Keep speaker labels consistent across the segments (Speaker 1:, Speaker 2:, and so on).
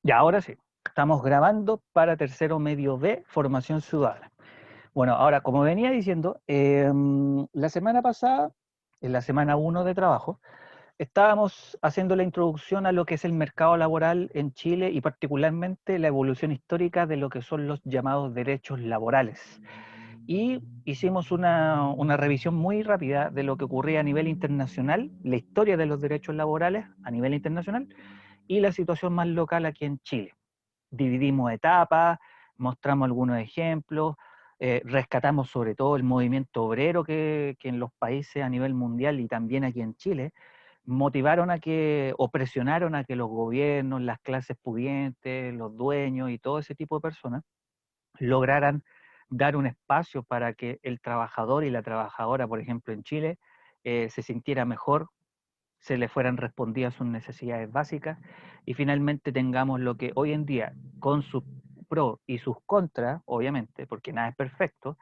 Speaker 1: Ya, ahora sí. Estamos grabando para Tercero Medio B, Formación Ciudadana. Bueno, ahora, como venía diciendo, la semana pasada, en la semana 1 de trabajo, estábamos haciendo la introducción a lo que es el mercado laboral en Chile y particularmente la evolución histórica de lo que son los llamados derechos laborales. Y hicimos una revisión muy rápida de lo que ocurría a nivel internacional, la historia de los derechos laborales a nivel internacional y la situación más local aquí en Chile. Dividimos etapas, mostramos algunos ejemplos, rescatamos sobre todo el movimiento obrero que en los países a nivel mundial y también aquí en Chile motivaron a que, o presionaron a que los gobiernos, las clases pudientes, los dueños y todo ese tipo de personas lograran dar un espacio para que el trabajador y la trabajadora, por ejemplo, en Chile, se sintiera mejor, se le fueran respondidas sus necesidades básicas y finalmente tengamos lo que hoy en día, con sus pros y sus contras, obviamente, porque nada es perfecto,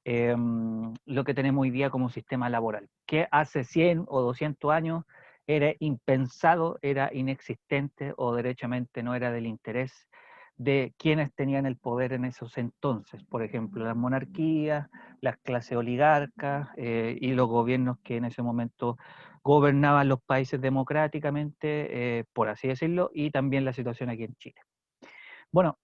Speaker 1: lo que tenemos hoy día como sistema laboral, que hace 100 o 200 años era impensado, era inexistente o derechamente no era del interés de quienes tenían el poder en esos entonces, por ejemplo, las monarquías, las clases oligarcas y los gobiernos que en ese momento gobernaban los países democráticamente, por así decirlo, y también la situación aquí en Chile. Bueno,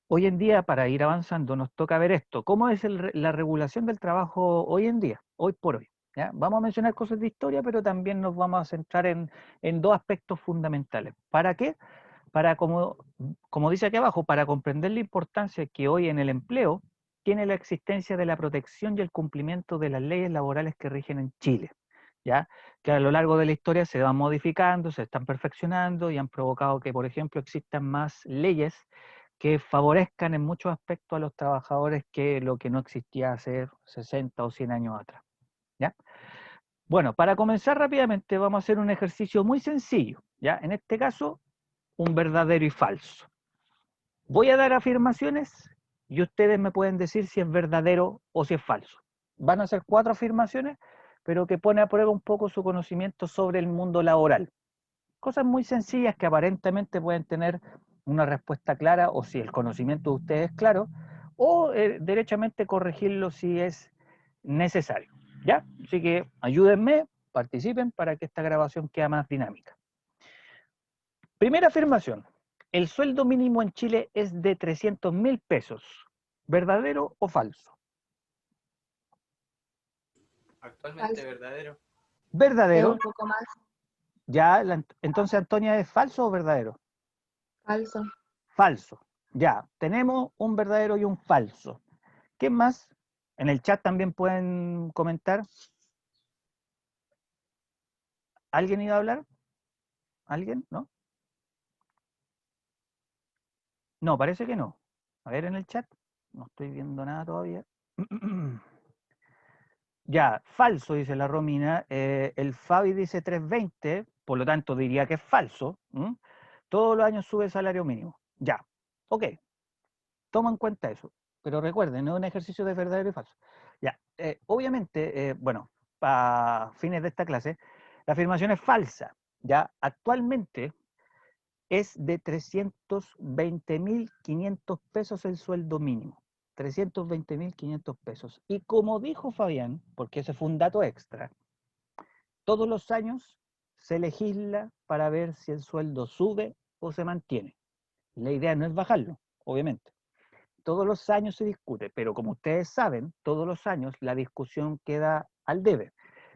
Speaker 1: hoy en día, para ir avanzando, nos toca ver esto. ¿Cómo es la regulación del trabajo hoy en día, hoy por hoy? ¿Ya? Vamos a mencionar cosas de historia, pero también nos vamos a centrar en dos aspectos fundamentales. ¿Para qué? Para, como dice aquí abajo, para comprender la importancia que hoy en el empleo tiene la existencia de la protección y el cumplimiento de las leyes laborales que rigen en Chile, ¿ya? Que a lo largo de la historia se van modificando, se están perfeccionando y han provocado que, por ejemplo, existan más leyes que favorezcan en muchos aspectos a los trabajadores que lo que no existía hace 60 o 100 años atrás, ¿ya? Bueno, para comenzar rápidamente vamos a hacer un ejercicio muy sencillo, ¿ya? En este caso, un verdadero y falso. Voy a dar afirmaciones y ustedes me pueden decir si es verdadero o si es falso. Van a ser 4 afirmaciones, pero que pone a prueba un poco su conocimiento sobre el mundo laboral. Cosas muy sencillas que aparentemente pueden tener una respuesta clara o si el conocimiento de ustedes es claro, o derechamente corregirlo si es necesario. ¿Ya? Así que ayúdenme, participen para que esta grabación quede más dinámica. Primera afirmación. El sueldo mínimo en Chile es de 300.000 pesos. ¿Verdadero o falso?
Speaker 2: Actualmente
Speaker 3: Falso.
Speaker 2: verdadero.
Speaker 3: Es
Speaker 1: Verdadero.
Speaker 3: un poco más
Speaker 1: Ya, entonces Antonia, ¿es falso o verdadero?
Speaker 3: falso.
Speaker 1: Falso. Ya, tenemos un verdadero y un falso. ¿Qué más? En el chat también pueden comentar. ¿Alguien iba a hablar? ¿Alguien? ¿No? No, parece que no. A ver en el chat. No estoy viendo nada todavía. Ya, falso, dice la Romina. El Fabi dice 320, por lo tanto diría que es falso. Todos los años sube el salario mínimo. Ya, ok, toma en cuenta eso. Pero recuerden, no es un ejercicio de verdadero y falso. Ya, obviamente, bueno, para fines de esta clase, la afirmación es falsa. Ya, actualmente es de 320.500 pesos el sueldo mínimo. 320.500 pesos. Y como dijo Fabián, porque ese fue un dato extra, todos los años se legisla para ver si el sueldo sube o se mantiene. La idea no es bajarlo, obviamente. Todos los años se discute, pero como ustedes saben, todos los años la discusión queda al debe,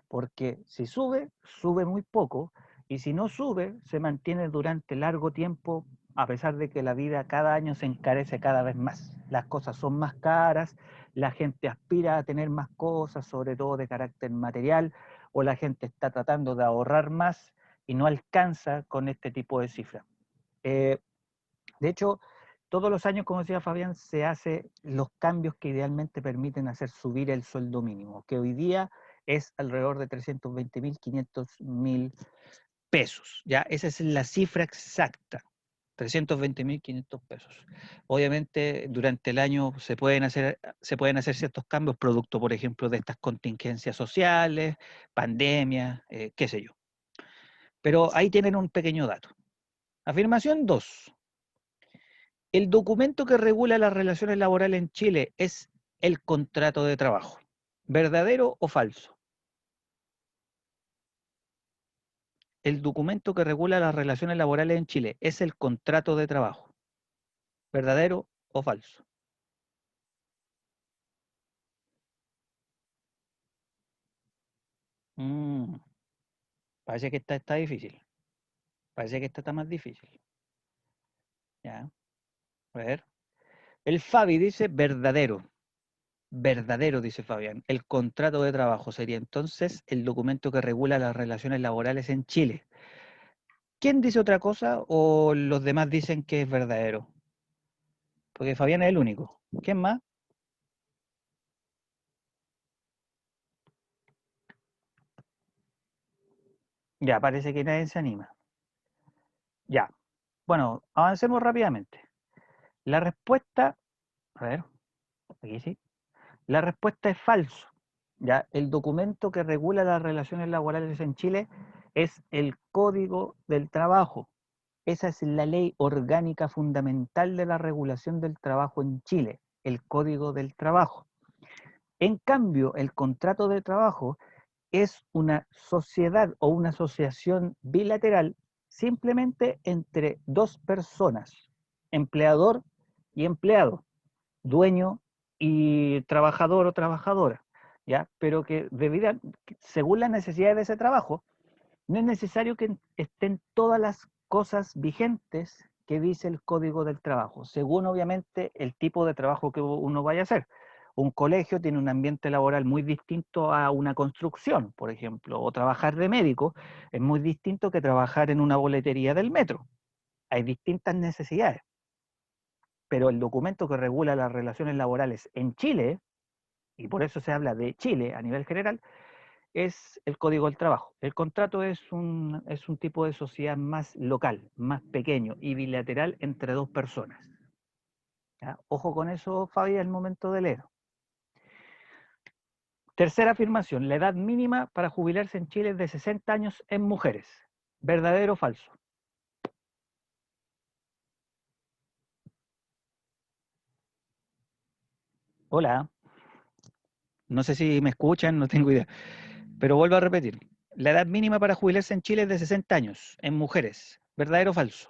Speaker 1: porque si sube, sube muy poco, y si no sube, se mantiene durante largo tiempo, a pesar de que la vida cada año se encarece cada vez más. Las cosas son más caras, la gente aspira a tener más cosas, sobre todo de carácter material, o la gente está tratando de ahorrar más y no alcanza con este tipo de cifras. De hecho, todos los años, como decía Fabián, se hacen los cambios que idealmente permiten hacer subir el sueldo mínimo, que hoy día es alrededor de 320.000, 500.000 pesos. ¿Ya? Esa es la cifra exacta, 320.500 pesos. Obviamente, durante el año se pueden hacer ciertos cambios, producto, por ejemplo, de estas contingencias sociales, pandemias, qué sé yo. Pero ahí tienen un pequeño dato. Afirmación 2. ¿El documento que regula las relaciones laborales en Chile es el contrato de trabajo? ¿Verdadero o falso? El documento que regula las relaciones laborales en Chile es el contrato de trabajo. ¿Verdadero o falso? Mm, parece que esta está difícil. Parece que esta está más difícil. Ya, a ver. El Fabi dice verdadero. Verdadero, dice Fabián. El contrato de trabajo sería entonces el documento que regula las relaciones laborales en Chile. ¿Quién dice otra cosa o los demás dicen que es verdadero? Porque Fabián es el único. ¿Quién más? Ya, parece que nadie se anima. Ya. Bueno, avancemos rápidamente. La respuesta, a ver, aquí sí. La respuesta es falso. Ya, el documento que regula las relaciones laborales en Chile es el Código del Trabajo. Esa es la ley orgánica fundamental de la regulación del trabajo en Chile, el Código del Trabajo. En cambio, el contrato de trabajo es una sociedad o una asociación bilateral simplemente entre dos personas, empleador y empleado, dueño y trabajador o trabajadora, ¿ya? Pero que según las necesidades de ese trabajo, no es necesario que estén todas las cosas vigentes que dice el Código del Trabajo, según obviamente el tipo de trabajo que uno vaya a hacer. Un colegio tiene un ambiente laboral muy distinto a una construcción, por ejemplo, o trabajar de médico es muy distinto que trabajar en una boletería del metro. Hay distintas necesidades, pero el documento que regula las relaciones laborales en Chile, y por eso se habla de Chile a nivel general, es el Código del Trabajo. El contrato es un tipo de sociedad más local, más pequeño y bilateral entre dos personas. ¿Ya? Ojo con eso, Fabi, al momento de leer. Tercera afirmación, la edad mínima para jubilarse en Chile es de 60 años en mujeres. ¿Verdadero o falso? Hola, no sé si me escuchan, no tengo idea, pero vuelvo a repetir. La edad mínima para jubilarse en Chile es de 60 años en mujeres. ¿Verdadero o falso?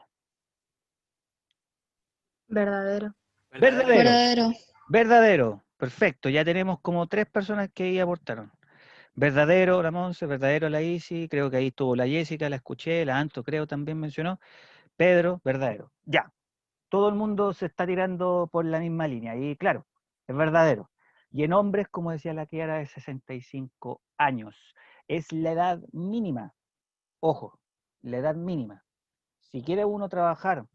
Speaker 3: Verdadero.
Speaker 1: Verdadero.
Speaker 2: Verdadero.
Speaker 1: Verdadero. Perfecto, ya tenemos como 3 personas que ahí aportaron. Verdadero, la Monse, verdadero, la Isi, creo que ahí estuvo la Jessica, la escuché, la Anto creo también mencionó. Pedro, verdadero. Ya, todo el mundo se está tirando por la misma línea y claro, es verdadero. Y en hombres, como decía la Kiara, es 65 años. Es la edad mínima. Ojo, la edad mínima. Si quiere uno trabajar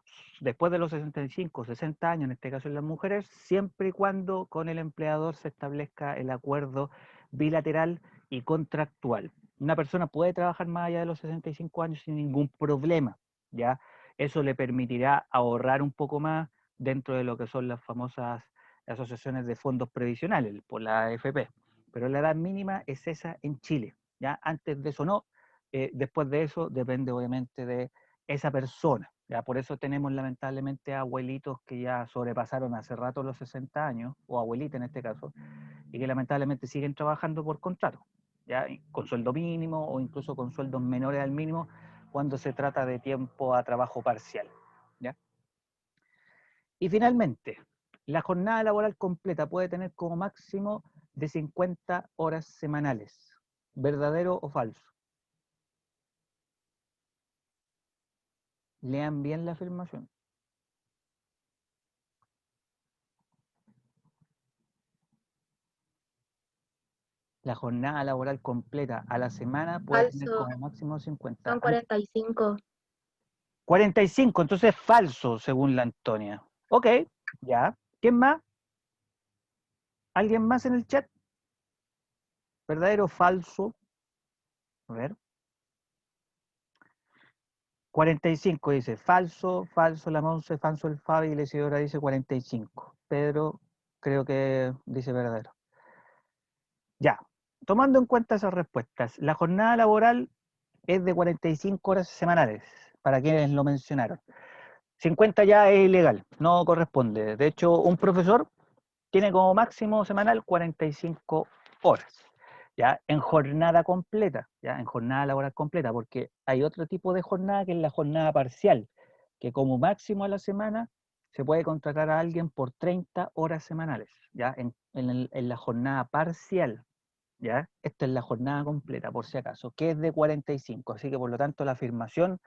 Speaker 1: después de los 65, 60 años, en este caso en las mujeres, siempre y cuando con el empleador se establezca el acuerdo bilateral y contractual. Una persona puede trabajar más allá de los 65 años sin ningún problema, ¿ya? Eso le permitirá ahorrar un poco más dentro de lo que son las famosas asociaciones de fondos previsionales, por la AFP. Pero la edad mínima es esa en Chile, ¿ya? Antes de eso no, después de eso depende obviamente de esa persona. ¿Ya? Por eso tenemos lamentablemente abuelitos que ya sobrepasaron hace rato los 60 años, o abuelitas en este caso, y que lamentablemente siguen trabajando por contrato, ¿ya? Con sueldo mínimo o incluso con sueldos menores al mínimo cuando se trata de tiempo a trabajo parcial. ¿Ya? Y finalmente, la jornada laboral completa puede tener como máximo de 50 horas semanales. ¿Verdadero o falso? Lean bien la afirmación. La jornada laboral completa a la semana puede tener
Speaker 3: Falso.
Speaker 1: como máximo 50.
Speaker 3: Son 45.
Speaker 1: 45, entonces es falso, según la Antonia. Ok, ya. ¿Quién más? ¿Alguien más en el chat? ¿Verdadero o falso? A ver. 45 dice falso, falso la Monse, falso el Fabi y la Isidora dice 45. Pedro creo que dice verdadero. Ya. Tomando en cuenta esas respuestas, la jornada laboral es de 45 horas semanales, para quienes lo mencionaron. 50 ya es ilegal, no corresponde. De hecho, un profesor tiene como máximo semanal 45 horas, ¿ya? En jornada completa, ¿ya? En jornada laboral completa, porque hay otro tipo de jornada que es la jornada parcial, que como máximo a la semana se puede contratar a alguien por 30 horas semanales, ¿ya? En la jornada parcial, ¿ya? Esta es la jornada completa, por si acaso, que es de 45, así que por lo tanto la afirmación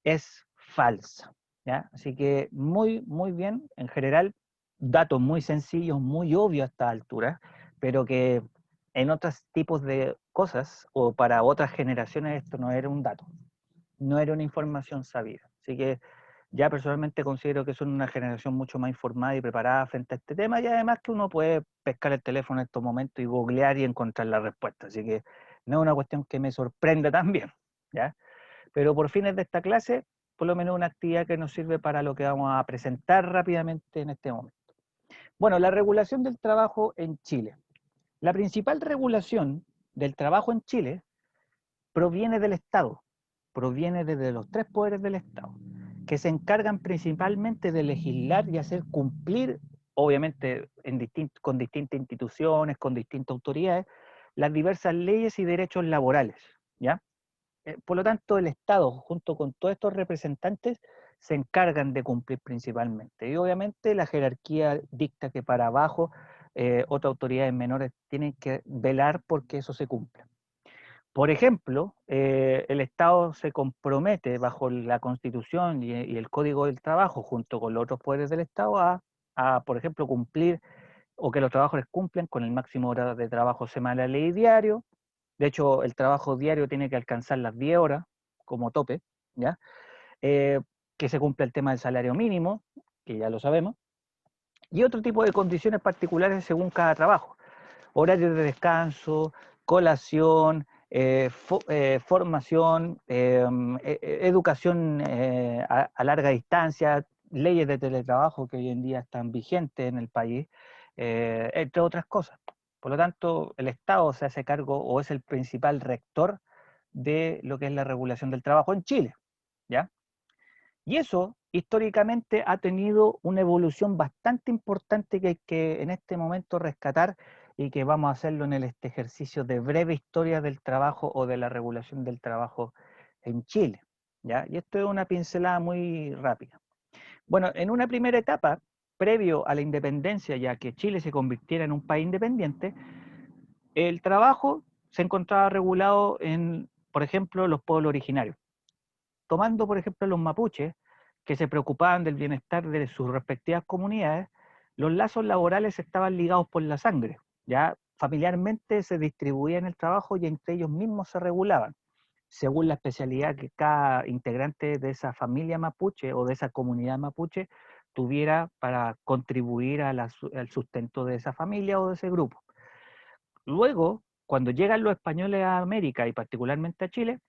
Speaker 1: es falsa, ¿ya? Así que muy, muy bien, en general, datos muy sencillos, muy obvios a esta altura, pero que en otros tipos de cosas o para otras generaciones esto no era un dato, no era una información sabida. Así que ya personalmente considero que son una generación mucho más informada y preparada frente a este tema y además que uno puede pescar el teléfono en estos momentos y googlear y encontrar la respuesta. Así que no es una cuestión que me sorprenda también, ¿ya? Pero por fines de esta clase, por lo menos una actividad que nos sirve para lo que vamos a presentar rápidamente en este momento. Bueno, la regulación del trabajo en Chile. La principal regulación del trabajo en Chile proviene del Estado, proviene desde los tres poderes del Estado, que se encargan principalmente de legislar y hacer cumplir, obviamente con distintas instituciones, con distintas autoridades, las diversas leyes y derechos laborales, ¿ya? Por lo tanto, el Estado, junto con todos estos representantes, se encargan de cumplir principalmente. Y obviamente la jerarquía dicta que para abajo otras autoridades menores tienen que velar porque eso se cumpla. Por ejemplo, el Estado se compromete bajo la Constitución y el Código del Trabajo, junto con los otros poderes del Estado, por ejemplo, cumplir o que los trabajadores cumplan con el máximo hora de trabajo semanal y diario. De hecho, el trabajo diario tiene que alcanzar las 10 horas como tope, ¿ya? Eh, que se cumpla el tema del salario mínimo, que ya lo sabemos, y otro tipo de condiciones particulares según cada trabajo. Horarios de descanso, colación, formación, educación a larga distancia, leyes de teletrabajo que hoy en día están vigentes en el país, entre otras cosas. Por lo tanto, el Estado se hace cargo o es el principal rector de lo que es la regulación del trabajo en Chile, ¿ya? Y eso históricamente ha tenido una evolución bastante importante que hay que en este momento rescatar y que vamos a hacerlo en este ejercicio de breve historia del trabajo o de la regulación del trabajo en Chile, ¿ya? Y esto es una pincelada muy rápida. Bueno, en una primera etapa, previo a la independencia, ya que Chile se convirtiera en un país independiente, el trabajo se encontraba regulado en, por ejemplo, los pueblos originarios. Tomando, por ejemplo, los mapuches, que se preocupaban del bienestar de sus respectivas comunidades, los lazos laborales estaban ligados por la sangre, ya familiarmente se distribuían el trabajo y entre ellos mismos se regulaban, según la especialidad que cada integrante de esa familia mapuche o de esa comunidad mapuche tuviera para contribuir al sustento de esa familia o de ese grupo. Luego, cuando llegan los españoles a América y particularmente a Chile,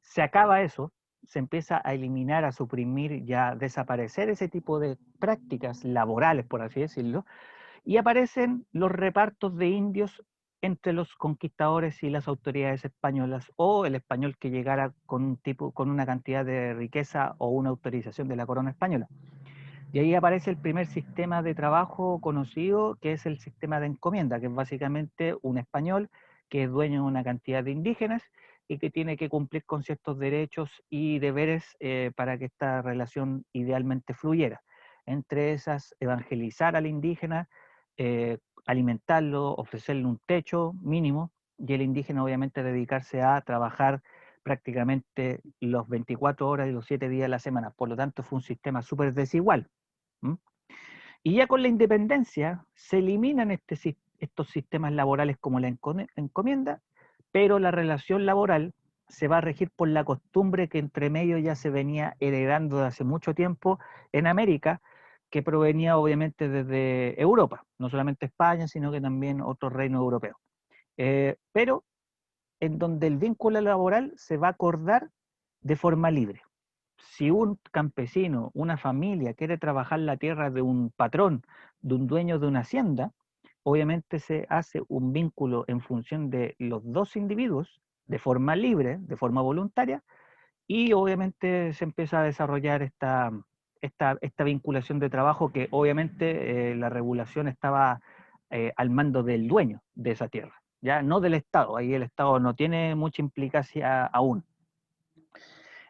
Speaker 1: se acaba eso, se empieza a eliminar, a suprimir y a desaparecer ese tipo de prácticas laborales, por así decirlo, y aparecen los repartos de indios entre los conquistadores y las autoridades españolas, o el español que llegara con una cantidad de riqueza o una autorización de la corona española. Y ahí aparece el primer sistema de trabajo conocido, que es el sistema de encomienda, que es básicamente un español que es dueño de una cantidad de indígenas y que tiene que cumplir con ciertos derechos y deberes para que esta relación idealmente fluyera. Entre esas, evangelizar al indígena, alimentarlo, ofrecerle un techo mínimo, y el indígena obviamente dedicarse a trabajar prácticamente los 24 horas y los 7 días de la semana. Por lo tanto, fue un sistema súper desigual. ¿Mm? Y ya con la independencia se eliminan estos sistemas laborales como la encomienda, pero la relación laboral se va a regir por la costumbre que entre medio ya se venía heredando de hace mucho tiempo en América, que provenía obviamente desde Europa, no solamente España, sino que también otros reinos europeos. Pero en donde el vínculo laboral se va a acordar de forma libre. Si un campesino, una familia quiere trabajar la tierra de un patrón, de un dueño de una hacienda, obviamente se hace un vínculo en función de los dos individuos, de forma libre, de forma voluntaria, y obviamente se empieza a desarrollar esta vinculación de trabajo que obviamente la regulación estaba al mando del dueño de esa tierra, ya no del Estado. Ahí el Estado no tiene mucha implicancia aún.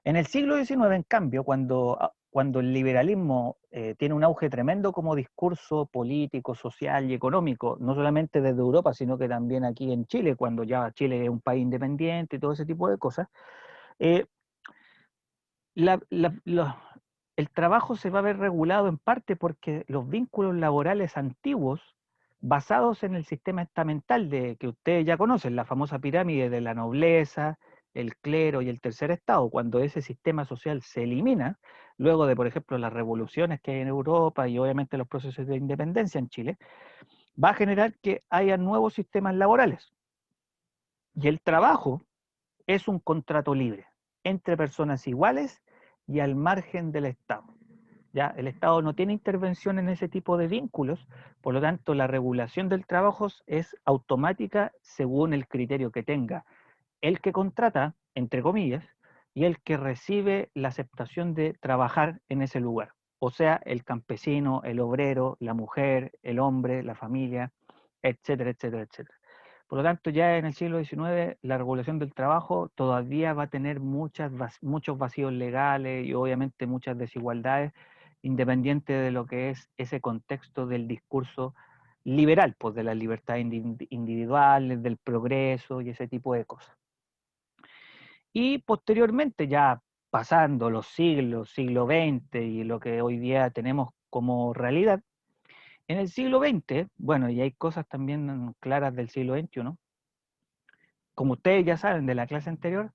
Speaker 1: En el siglo XIX, en cambio, cuando el liberalismo tiene un auge tremendo como discurso político, social y económico, no solamente desde Europa, sino que también aquí en Chile, cuando ya Chile es un país independiente y todo ese tipo de cosas, eh, la- la- los- el trabajo se va a ver regulado en parte porque los vínculos laborales antiguos, basados en el sistema estamental que ustedes ya conocen, la famosa pirámide de la nobleza, el clero y el tercer estado, cuando ese sistema social se elimina, luego de, por ejemplo, las revoluciones que hay en Europa y obviamente los procesos de independencia en Chile, va a generar que haya nuevos sistemas laborales. Y el trabajo es un contrato libre entre personas iguales y al margen del Estado. ¿Ya? El Estado no tiene intervención en ese tipo de vínculos, por lo tanto la regulación del trabajo es automática según el criterio que tenga el que contrata, entre comillas, y el que recibe la aceptación de trabajar en ese lugar. O sea, el campesino, el obrero, la mujer, el hombre, la familia, etcétera, etcétera, etcétera. Por lo tanto, ya en el siglo XIX la regulación del trabajo todavía va a tener muchos vacíos legales y obviamente muchas desigualdades, independiente de lo que es ese contexto del discurso liberal, pues de las libertades individuales, del progreso y ese tipo de cosas. Y posteriormente, ya pasando los siglos, siglo XX y lo que hoy día tenemos como realidad, en el siglo XX, bueno, y hay cosas también claras del siglo XXI, como ustedes ya saben de la clase anterior,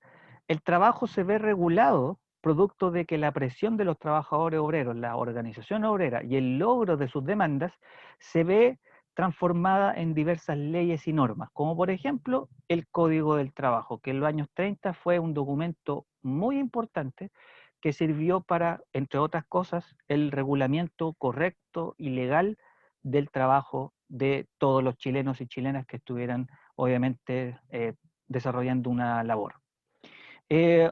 Speaker 1: el trabajo se ve regulado producto de que la presión de los trabajadores obreros, la organización obrera y el logro de sus demandas se ve transformada en diversas leyes y normas, como por ejemplo el Código del Trabajo, que en los años 30 fue un documento muy importante que sirvió para, entre otras cosas, el regulamiento correcto y legal del trabajo de todos los chilenos y chilenas que estuvieran, obviamente, desarrollando una labor. Eh,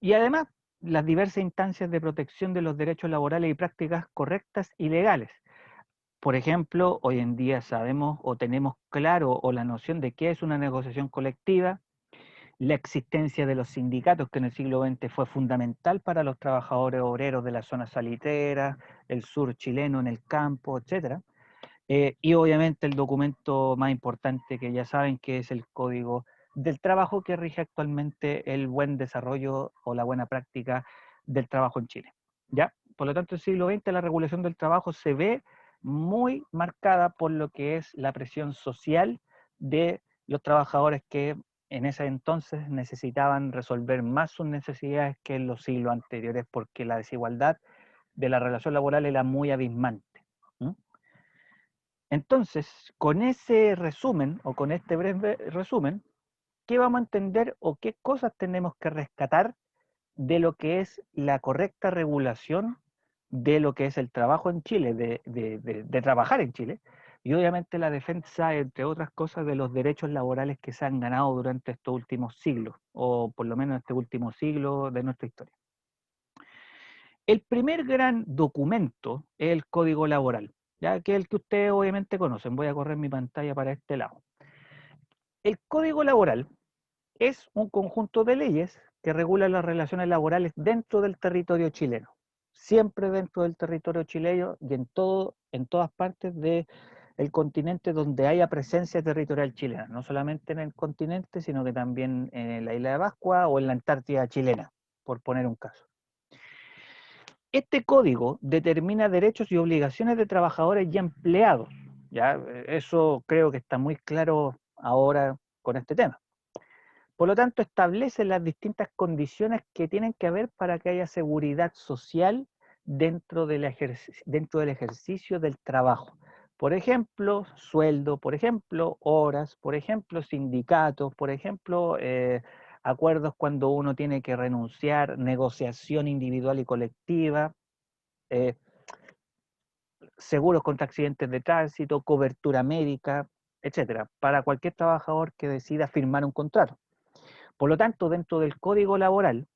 Speaker 1: y además, las diversas instancias de protección de los derechos laborales y prácticas correctas y legales. Por ejemplo, hoy en día sabemos o tenemos claro o la noción de qué es una negociación colectiva, la existencia de los sindicatos, que en el siglo XX fue fundamental para los trabajadores obreros de las zonas salitreras, el sur chileno en el campo, etcétera. Y obviamente el documento más importante que ya saben que es el Código del Trabajo que rige actualmente el buen desarrollo o la buena práctica del trabajo en Chile. ¿Ya? Por lo tanto, el siglo XX la regulación del trabajo se ve muy marcada por lo que es la presión social de los trabajadores que en ese entonces necesitaban resolver más sus necesidades que en los siglos anteriores porque la desigualdad de la relación laboral era muy abismante. ¿Mm? Entonces, con ese resumen o con este breve resumen, ¿qué vamos a entender o qué cosas tenemos que rescatar de lo que es la correcta regulación de lo que es el trabajo en Chile, de trabajar en Chile? Y obviamente la defensa, entre otras cosas, de los derechos laborales que se han ganado durante estos últimos siglos, o por lo menos este último siglo de nuestra historia. El primer gran documento es el Código Laboral, ya que es el que ustedes obviamente conocen. Voy a correr mi pantalla para este lado. El Código Laboral es un conjunto de leyes que regula las relaciones laborales dentro del territorio chileno, siempre dentro del territorio chileno y en todas partes del continente donde haya presencia territorial chilena, no solamente en el continente, sino que también en la isla de Pascua o en la Antártida chilena, por poner un caso. Este código determina derechos y obligaciones de trabajadores y empleados. ¿Ya? Eso creo que está muy claro ahora con este tema. Por lo tanto, establece las distintas condiciones que tienen que haber para que haya seguridad social dentro del ejercicio del trabajo. Por ejemplo, sueldo, por ejemplo, horas, por ejemplo, sindicatos, por ejemplo, acuerdos cuando uno tiene que renunciar, negociación individual y colectiva, eh, seguros contra accidentes de tránsito, cobertura médica, etcétera, para cualquier trabajador que decida firmar un contrato. Por lo tanto, dentro del Código Laboral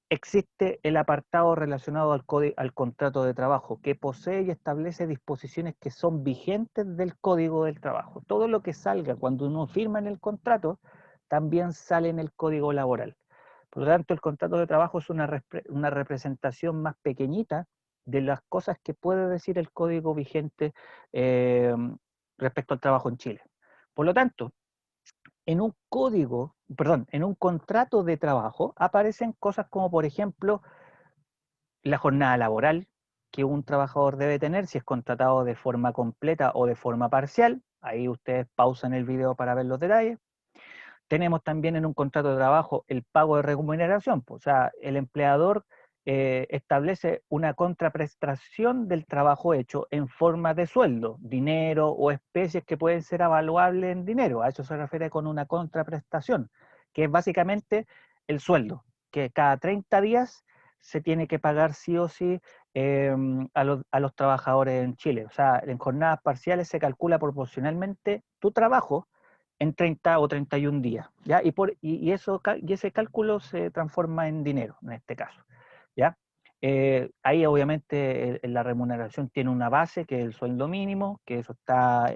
Speaker 1: existe el apartado relacionado al contrato de trabajo, que posee y establece disposiciones que son vigentes del Código del Trabajo. Todo lo que salga cuando uno firma en el contrato, también sale en el Código Laboral. Por lo tanto, el contrato de trabajo es una representación más pequeñita de las cosas que puede decir el Código vigente eh, respecto al trabajo en Chile. Por lo tanto, en un contrato de trabajo aparecen cosas como, por ejemplo, la jornada laboral que un trabajador debe tener si es contratado de forma completa o de forma parcial. Ahí ustedes pausan el video para ver los detalles. Tenemos también en un contrato de trabajo el pago de remuneración, o sea, el empleador establece una contraprestación del trabajo hecho en forma de sueldo, dinero o especies que pueden ser avaluables en dinero. A eso se refiere con una contraprestación, que es básicamente el sueldo, que cada 30 días se tiene que pagar sí o sí a los trabajadores en Chile. O sea, en jornadas parciales se calcula proporcionalmente tu trabajo en 30 o 31 días, ¿ya? Y ese cálculo se transforma en dinero, en este caso, ¿ya? Ahí obviamente la remuneración tiene una base, que es el sueldo mínimo, que eso está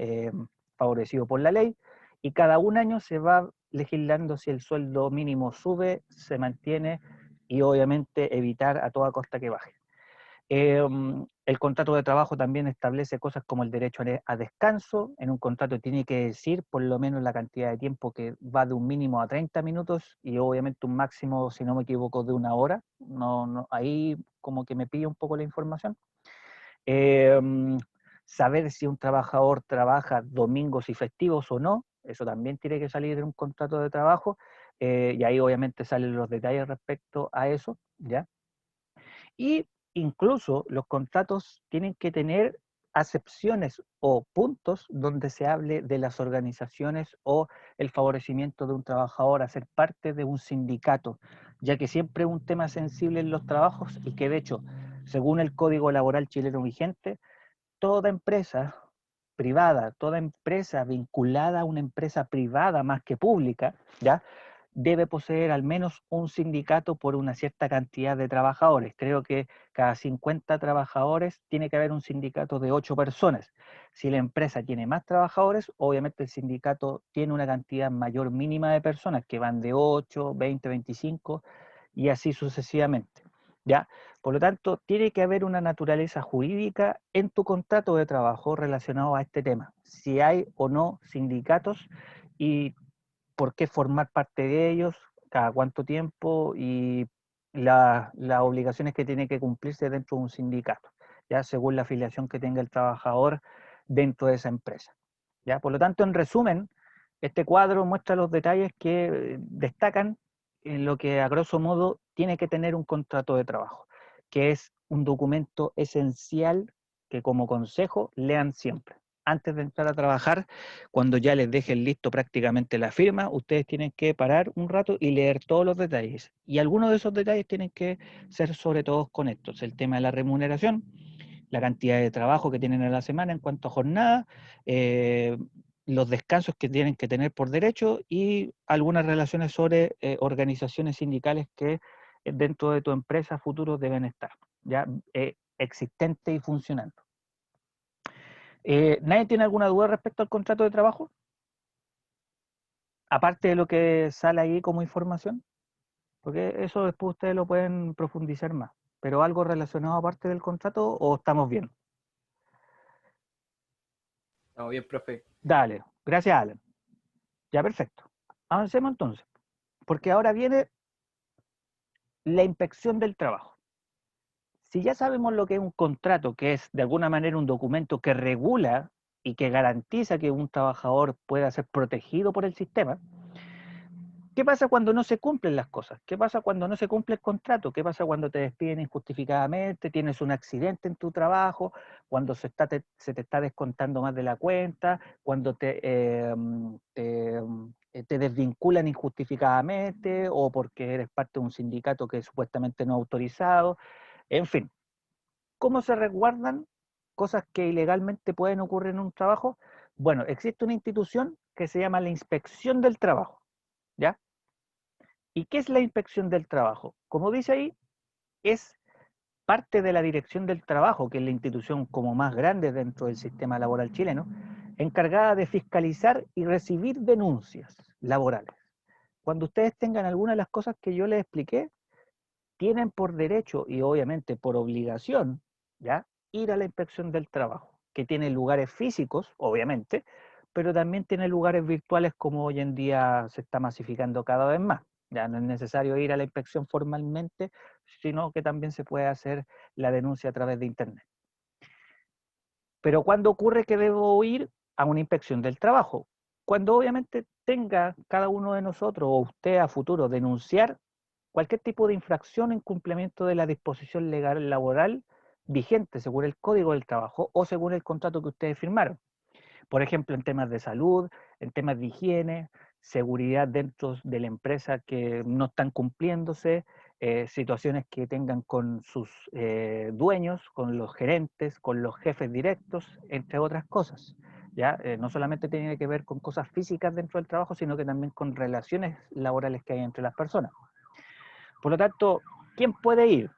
Speaker 1: favorecido por la ley, y cada un año se va legislando si el sueldo mínimo sube, se mantiene, y obviamente evitar a toda costa que baje. El contrato de trabajo también establece cosas como el derecho a descanso. En un contrato tiene que decir por lo menos la cantidad de tiempo, que va de un mínimo a 30 minutos y obviamente un máximo, si no me equivoco, de una hora. Ahí como que me pilla un poco la información. Eh, Saber si un trabajador trabaja domingos y festivos o no, eso también tiene que salir de un contrato de trabajo, y ahí obviamente salen los detalles respecto a eso, ¿ya? Y incluso los contratos tienen que tener acepciones o puntos donde se hable de las organizaciones o el favorecimiento de un trabajador a ser parte de un sindicato, ya que siempre es un tema sensible en los trabajos y que de hecho, según el Código Laboral chileno vigente, toda empresa privada, toda empresa vinculada a una empresa privada más que pública, ¿ya? Debe poseer al menos un sindicato por una cierta cantidad de trabajadores. Creo que cada 50 trabajadores tiene que haber un sindicato de 8 personas. Si la empresa tiene más trabajadores, obviamente el sindicato tiene una cantidad mayor mínima de personas, que van de 8, 20, 25 y así sucesivamente, ¿ya? Por lo tanto, tiene que haber una naturaleza jurídica en tu contrato de trabajo relacionado a este tema. Si hay o no sindicatos y por qué formar parte de ellos, cada cuánto tiempo y las obligaciones que tiene que cumplirse dentro de un sindicato, ya según la afiliación que tenga el trabajador dentro de esa empresa. ¿Ya? Por lo tanto, en resumen, este cuadro muestra los detalles que destacan en lo que a grosso modo tiene que tener un contrato de trabajo, que es un documento esencial que como consejo lean siempre. Antes de entrar a trabajar, cuando ya les dejen listo prácticamente la firma, ustedes tienen que parar un rato y leer todos los detalles. Y algunos de esos detalles tienen que ser sobre todo con estos: el tema de la remuneración, la cantidad de trabajo que tienen a la semana en cuanto a jornada, eh, los descansos que tienen que tener por derecho y algunas relaciones sobre organizaciones sindicales que dentro de tu empresa futuros deben estar, ya existentes y funcionando. ¿Nadie tiene alguna duda respecto al contrato de trabajo? Aparte de lo que sale ahí como información, porque eso después ustedes lo pueden profundizar más, pero algo relacionado aparte del contrato, ¿o estamos bien?
Speaker 2: Estamos bien, profe.
Speaker 1: Dale, gracias, Alan. Ya, perfecto. Avancemos entonces, porque ahora viene la inspección del trabajo. Si ya sabemos lo que es un contrato, que es de alguna manera un documento que regula y que garantiza que un trabajador pueda ser protegido por el sistema, ¿qué pasa cuando no se cumplen las cosas? ¿Qué pasa cuando no se cumple el contrato? ¿Qué pasa cuando te despiden injustificadamente, tienes un accidente en tu trabajo, cuando se te está descontando más de la cuenta, cuando te desvinculan injustificadamente o porque eres parte de un sindicato que supuestamente no ha autorizado? En fin, ¿cómo se resguardan cosas que ilegalmente pueden ocurrir en un trabajo? Bueno, existe una institución que se llama la Inspección del Trabajo, ¿ya? ¿Y qué es la inspección del trabajo? Como dice ahí, es parte de la Dirección del Trabajo, que es la institución como más grande dentro del sistema laboral chileno, encargada de fiscalizar y recibir denuncias laborales. Cuando ustedes tengan alguna de las cosas que yo les expliqué, tienen por derecho y obviamente por obligación, ¿ya?, ir a la inspección del trabajo, que tiene lugares físicos, obviamente, pero también tiene lugares virtuales como hoy en día se está masificando cada vez más. Ya no es necesario ir a la inspección formalmente, sino que también se puede hacer la denuncia a través de Internet. Pero ¿cuándo ocurre que debo ir a una inspección del trabajo? Cuando obviamente tenga cada uno de nosotros o usted a futuro denunciar cualquier tipo de infracción en cumplimiento de la disposición legal laboral vigente según el Código del Trabajo o según el contrato que ustedes firmaron. Por ejemplo, en temas de salud, en temas de higiene, seguridad dentro de la empresa que no están cumpliéndose, situaciones que tengan con sus dueños, con los gerentes, con los jefes directos, entre otras cosas. ¿Ya? No solamente tiene que ver con cosas físicas dentro del trabajo, sino que también con relaciones laborales que hay entre las personas. Por lo tanto, ¿quién puede ir?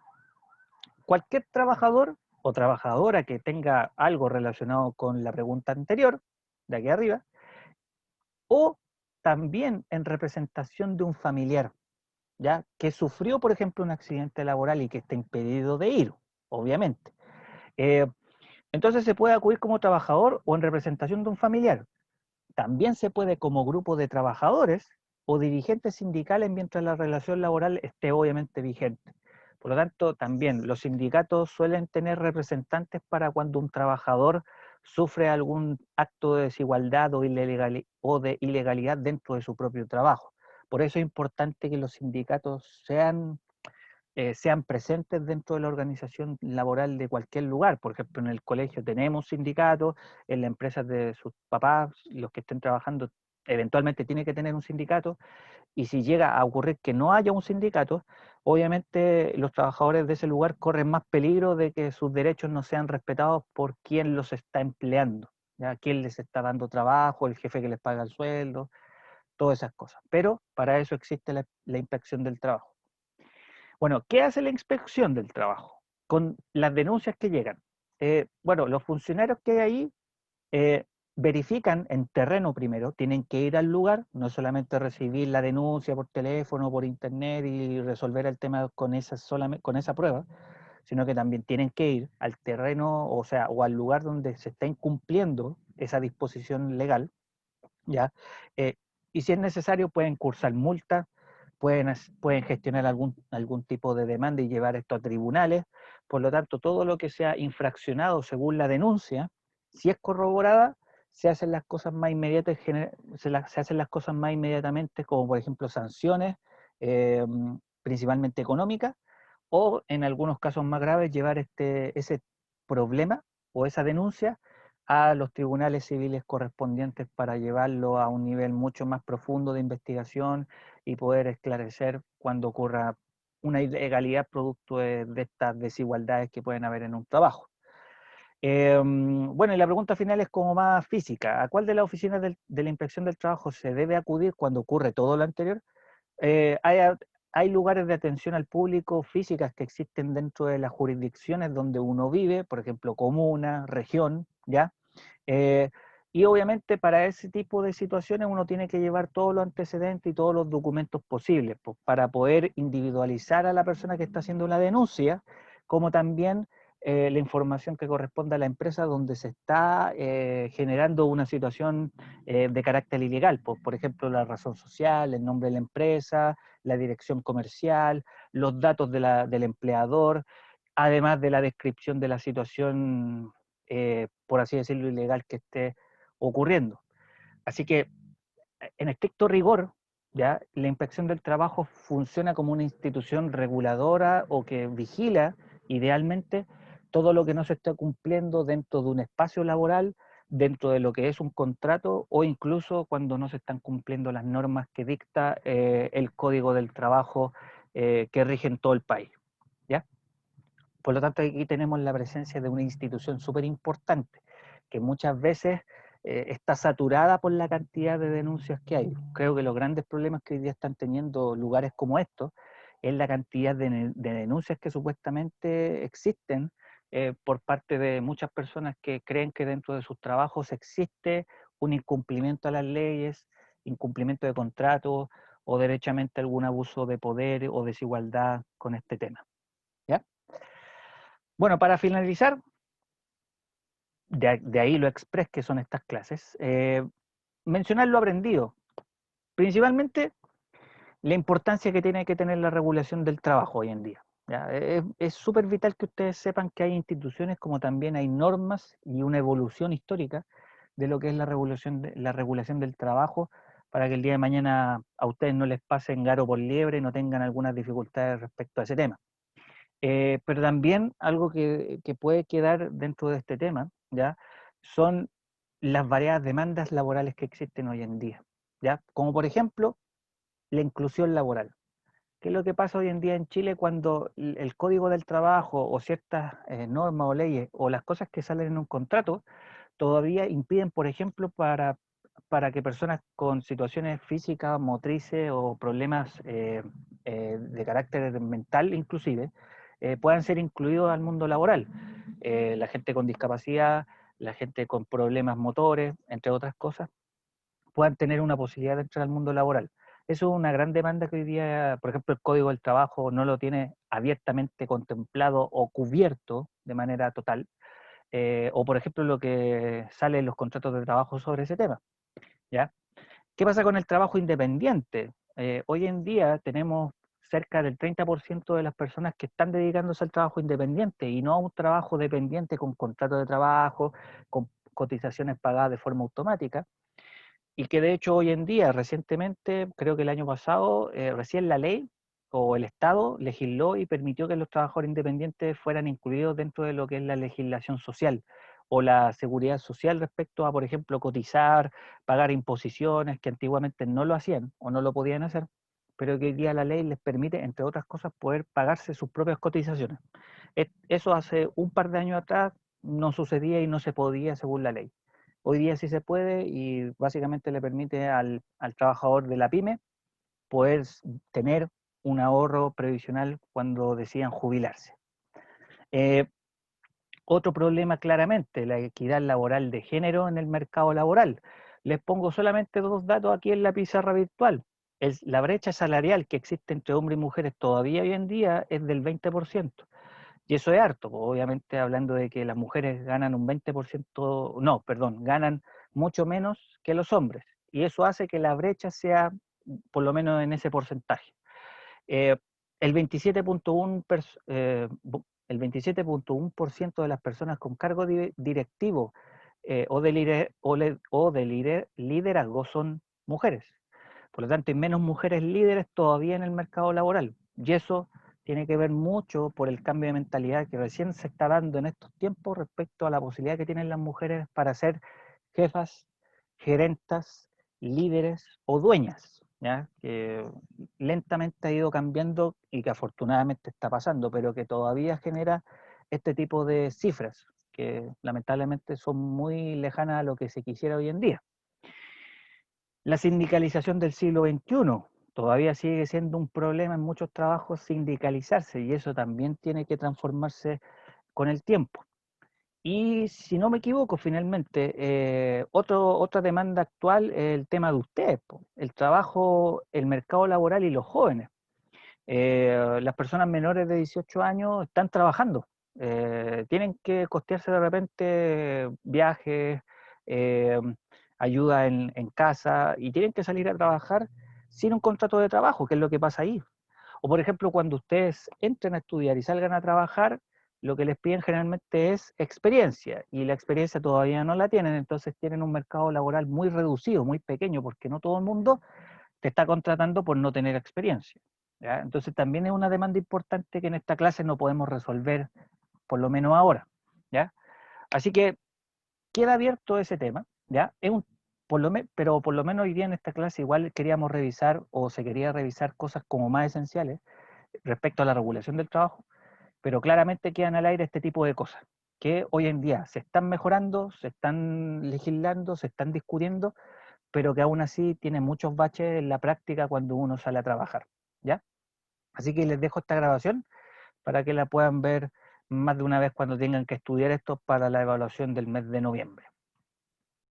Speaker 1: Cualquier trabajador o trabajadora que tenga algo relacionado con la pregunta anterior, de aquí arriba, o también en representación de un familiar, ¿ya?, que sufrió, por ejemplo, un accidente laboral y que está impedido de ir, obviamente. Eh, entonces se puede acudir como trabajador o en representación de un familiar. También se puede como grupo de trabajadores o dirigentes sindicales mientras la relación laboral esté obviamente vigente. Por lo tanto, también los sindicatos suelen tener representantes para cuando un trabajador sufre algún acto de desigualdad o de ilegalidad dentro de su propio trabajo. Por eso es importante que los sindicatos sean presentes dentro de la organización laboral de cualquier lugar. Por ejemplo, en el colegio tenemos sindicatos, en las empresas de sus papás, los que estén trabajando, eventualmente tiene que tener un sindicato, y si llega a ocurrir que no haya un sindicato, obviamente los trabajadores de ese lugar corren más peligro de que sus derechos no sean respetados por quien los está empleando, ¿ya? Quien les está dando trabajo, el jefe que les paga el sueldo, todas esas cosas. Pero para eso existe la inspección del trabajo. Bueno, ¿qué hace la inspección del trabajo con las denuncias que llegan? Bueno, los funcionarios que hay ahí eh, verifican en terreno primero, tienen que ir al lugar, no solamente recibir la denuncia por teléfono, por internet y resolver el tema con con esa prueba, sino que también tienen que ir al terreno, o sea, o al lugar donde se está incumpliendo esa disposición legal, ¿ya? Eh, y si es necesario pueden cursar multas, pueden gestionar algún tipo de demanda y llevar esto a tribunales. Por lo tanto, todo lo que sea infraccionado según la denuncia, si es corroborada, se hacen las cosas más inmediatas, se hacen las cosas más inmediatamente, como por ejemplo sanciones, eh, principalmente económicas, o en algunos casos más graves llevar ese problema o esa denuncia a los tribunales civiles correspondientes para llevarlo a un nivel mucho más profundo de investigación y poder esclarecer cuando ocurra una ilegalidad producto de estas desigualdades que pueden haber en un trabajo. Bueno, y la pregunta final es como más física. ¿A cuál de las oficinas de la inspección del trabajo se debe acudir cuando ocurre todo lo anterior? Eh, hay, Hay lugares de atención al público físicas que existen dentro de las jurisdicciones donde uno vive, por ejemplo, comuna, región, ¿ya? Eh, y obviamente para ese tipo de situaciones uno tiene que llevar todos los antecedentes y todos los documentos posibles, pues, para poder individualizar a la persona que está haciendo la denuncia, como también la información que corresponde a la empresa donde se está generando una situación de carácter ilegal, pues, por ejemplo, la razón social, el nombre de la empresa, la dirección comercial, los datos del empleador, además de la descripción de la situación, por así decirlo, ilegal que esté ocurriendo. Así que, en estricto rigor, ¿ya?, la inspección del trabajo funciona como una institución reguladora o que vigila, idealmente, todo lo que no se está cumpliendo dentro de un espacio laboral, dentro de lo que es un contrato o incluso cuando no se están cumpliendo las normas que dicta el Código del Trabajo que rige en todo el país, ¿ya? Por lo tanto, aquí tenemos la presencia de una institución súper importante, que muchas veces está saturada por la cantidad de denuncias que hay. Creo que los grandes problemas que hoy día están teniendo lugares como estos es la cantidad de denuncias que supuestamente existen por parte de muchas personas que creen que dentro de sus trabajos existe un incumplimiento a las leyes, incumplimiento de contratos o derechamente algún abuso de poder o desigualdad con este tema. ¿Ya? Bueno, para finalizar, de ahí lo express que son estas clases, mencionar lo aprendido, principalmente la importancia que tiene que tener la regulación del trabajo hoy en día. ¿Ya? Es súper vital que ustedes sepan que hay instituciones como también hay normas y una evolución histórica de lo que es la regulación del trabajo para que el día de mañana a ustedes no les pasen garo por liebre y no tengan algunas dificultades respecto a ese tema. Pero también algo que puede quedar dentro de este tema, ¿ya? Son las variadas demandas laborales que existen hoy en día, ¿ya? Como por ejemplo, la inclusión laboral. ¿Qué es lo que pasa hoy en día en Chile cuando el Código del Trabajo o ciertas normas o leyes o las cosas que salen en un contrato todavía impiden, por ejemplo, para que personas con situaciones físicas, motrices o problemas de carácter mental inclusive, puedan ser incluidos al mundo laboral? La gente con discapacidad, la gente con problemas motores, entre otras cosas, puedan tener una posibilidad de entrar al mundo laboral. Eso es una gran demanda que hoy día, por ejemplo, el Código del Trabajo no lo tiene abiertamente contemplado o cubierto de manera total, o por ejemplo lo que sale en los contratos de trabajo sobre ese tema, ¿ya? ¿Qué pasa con el trabajo independiente? Hoy en día tenemos cerca del 30% de las personas que están dedicándose al trabajo independiente y no a un trabajo dependiente con contrato de trabajo, con cotizaciones pagadas de forma automática, y que de hecho hoy en día, recientemente, creo que el año pasado, recién la ley o el Estado legisló y permitió que los trabajadores independientes fueran incluidos dentro de lo que es la legislación social o la seguridad social respecto a, por ejemplo, cotizar, pagar imposiciones, que antiguamente no lo hacían o no lo podían hacer, pero que hoy día la ley les permite, entre otras cosas, poder pagarse sus propias cotizaciones. Eso hace un par de años atrás no sucedía y no se podía según la ley. Hoy día sí se puede y básicamente le permite al trabajador de la pyme poder tener un ahorro previsional cuando decidan jubilarse. Eh, Otro problema claramente, la equidad laboral de género en el mercado laboral. Les pongo solamente dos datos aquí en la pizarra virtual. La brecha salarial que existe entre hombres y mujeres todavía hoy en día es del 20%. Y eso es harto, pues, obviamente hablando de que las mujeres ganan un 20%, no, perdón, ganan mucho menos que los hombres. Y eso hace que la brecha sea por lo menos en ese porcentaje. Eh, el 27.1%, el 27.1% de las personas con cargo directivo o de liderazgo son mujeres. Por lo tanto, hay menos mujeres líderes todavía en el mercado laboral. Y eso tiene que ver mucho por el cambio de mentalidad que recién se está dando en estos tiempos respecto a la posibilidad que tienen las mujeres para ser jefas, gerentas, líderes o dueñas, ¿ya? Que lentamente ha ido cambiando y que afortunadamente está pasando, pero que todavía genera este tipo de cifras que lamentablemente son muy lejanas a lo que se quisiera hoy en día. La sindicalización del siglo XXI todavía sigue siendo un problema en muchos trabajos sindicalizarse y eso también tiene que transformarse con el tiempo. Y si no me equivoco, finalmente, otra demanda actual es el tema de ustedes, el trabajo, el mercado laboral y los jóvenes. Las personas menores de 18 años están trabajando, tienen que costearse de repente viajes, eh, ayuda en casa y tienen que salir a trabajar sin un contrato de trabajo, que es lo que pasa ahí. O por ejemplo, cuando ustedes entren a estudiar y salgan a trabajar, lo que les piden generalmente es experiencia y la experiencia todavía no la tienen, entonces tienen un mercado laboral muy reducido, muy pequeño, porque no todo el mundo te está contratando por no tener experiencia, ¿ya? Entonces también es una demanda importante que en esta clase no podemos resolver, por lo menos ahora, ¿ya? Así que queda abierto ese tema, ¿ya? Pero por lo menos hoy día en esta clase igual queríamos revisar o se quería revisar cosas como más esenciales respecto a la regulación del trabajo, pero claramente quedan al aire este tipo de cosas, que hoy en día se están mejorando, se están legislando, se están discutiendo, pero que aún así tiene muchos baches en la práctica cuando uno sale a trabajar, ¿ya? Así que les dejo esta grabación para que la puedan ver más de una vez cuando tengan que estudiar esto para la evaluación del mes de noviembre.